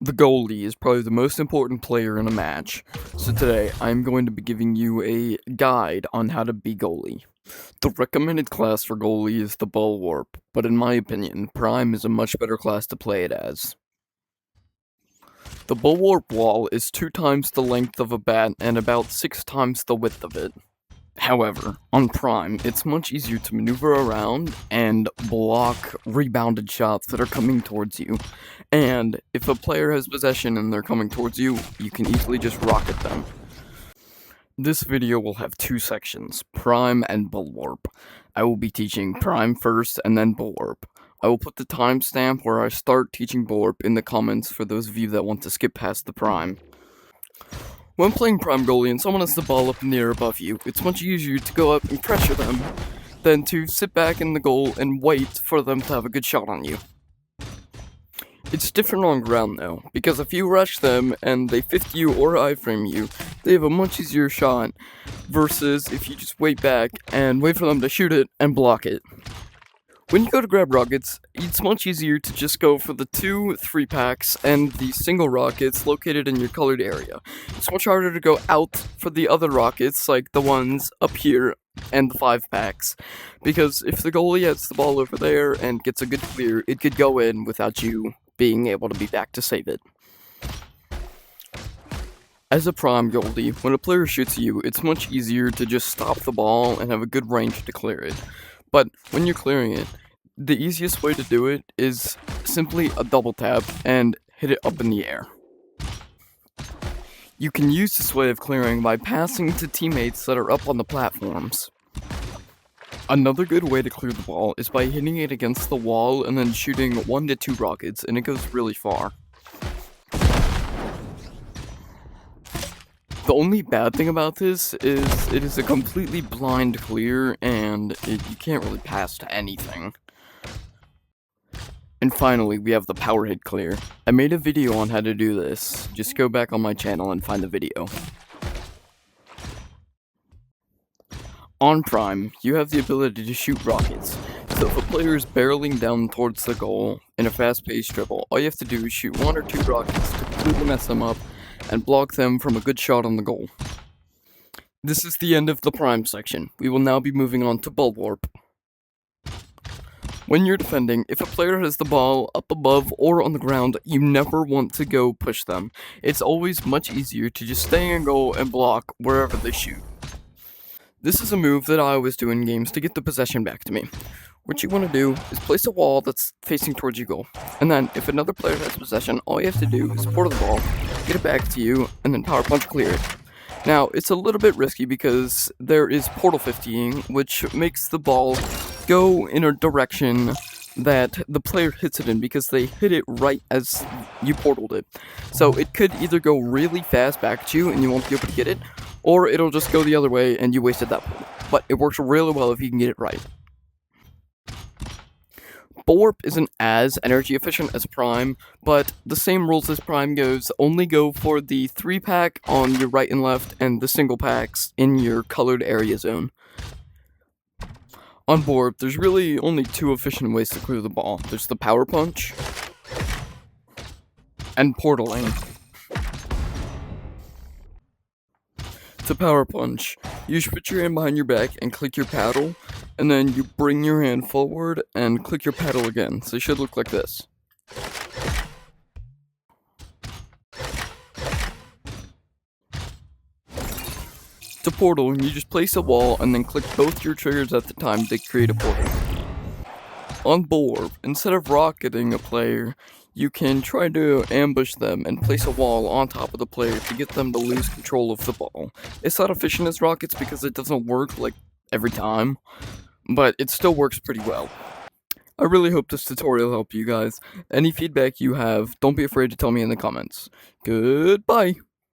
The goalie is probably the most important player in a match, so today I'm going to be giving you a guide on how to be goalie. The recommended class for goalie is the ball warp, but in my opinion, Prime is a much better class to play it as. The ball warp wall is 2 times the length of a bat and about 6 times the width of it. However, on Prime, it's much easier to maneuver around and block rebounded shots that are coming towards you. And if a player has possession and they're coming towards you, you can easily just rocket them. This video will have 2 sections, Prime and Bulwarp. I will be teaching Prime first and then Bulwarp. I will put the timestamp where I start teaching Bulwarp in the comments for those of you that want to skip past the Prime. When playing Prime Goalie and someone has the ball up in the air above you, it's much easier to go up and pressure them than to sit back in the goal and wait for them to have a good shot on you. It's different on ground though, because if you rush them and they 50 you or iframe you, they have a much easier shot versus if you just wait back and wait for them to shoot it and block it. When you go to grab rockets, it's much easier to just go for the 2 3-packs and the single rockets located in your colored area. It's much harder to go out for the other rockets, like the ones up here and the 5-packs, because if the goalie has the ball over there and gets a good clear, it could go in without you being able to be back to save it. As a Prime goalie, when a player shoots you, it's much easier to just stop the ball and have a good range to clear it. But when you're clearing it, the easiest way to do it is simply a double tap and hit it up in the air. You can use this way of clearing by passing to teammates that are up on the platforms. Another good way to clear the ball is by hitting it against the wall and then shooting 1 to 2 rockets, and it goes really far. The only bad thing about this is it is a completely blind clear and you can't really pass to anything. And finally, we have the power hit clear. I made a video on how to do this. Just go back on my channel and find the video. On Prime, you have the ability to shoot rockets. So if a player is barreling down towards the goal in a fast-paced dribble, all you have to do is shoot 1 or 2 rockets to completely mess them up and block them from a good shot on the goal. This is the end of the Prime section. We will now be moving on to Bulwarp. When you're defending, if a player has the ball up above or on the ground, you never want to go push them. It's always much easier to just stay in goal and block wherever they shoot. This is a move that I always do in games to get the possession back to me. What you want to do is place a wall that's facing towards your goal, and then if another player has possession, all you have to do is portal the ball, get it back to you, and then power punch clear it. Now, it's a little bit risky because there is portal 50ing, which makes the ball go in a direction that the player hits it in because they hit it right as you portaled it. So it could either go really fast back at you and you won't be able to get it, or it'll just go the other way and you wasted that portal. But it works really well if you can get it right. Bulwarp isn't as energy efficient as Prime, but the same rules as Prime goes, only go for the 3-pack on your right and left and the single packs in your colored area zone. On Bulwarp, there's really only 2 efficient ways to clear the ball. There's the power punch and portaling. To power punch, you should put your hand behind your back and click your paddle, and then you bring your hand forward and click your paddle again, so it should look like this. To portal, you just place a wall and then click both your triggers at the time to create a portal. On Bulwarp, instead of rocketing a player, you can try to ambush them and place a wall on top of the player to get them to lose control of the ball. It's not efficient as rockets because it doesn't work like every time, but it still works pretty well. I really hope this tutorial helped you guys. Any feedback you have, don't be afraid to tell me in the comments. Goodbye!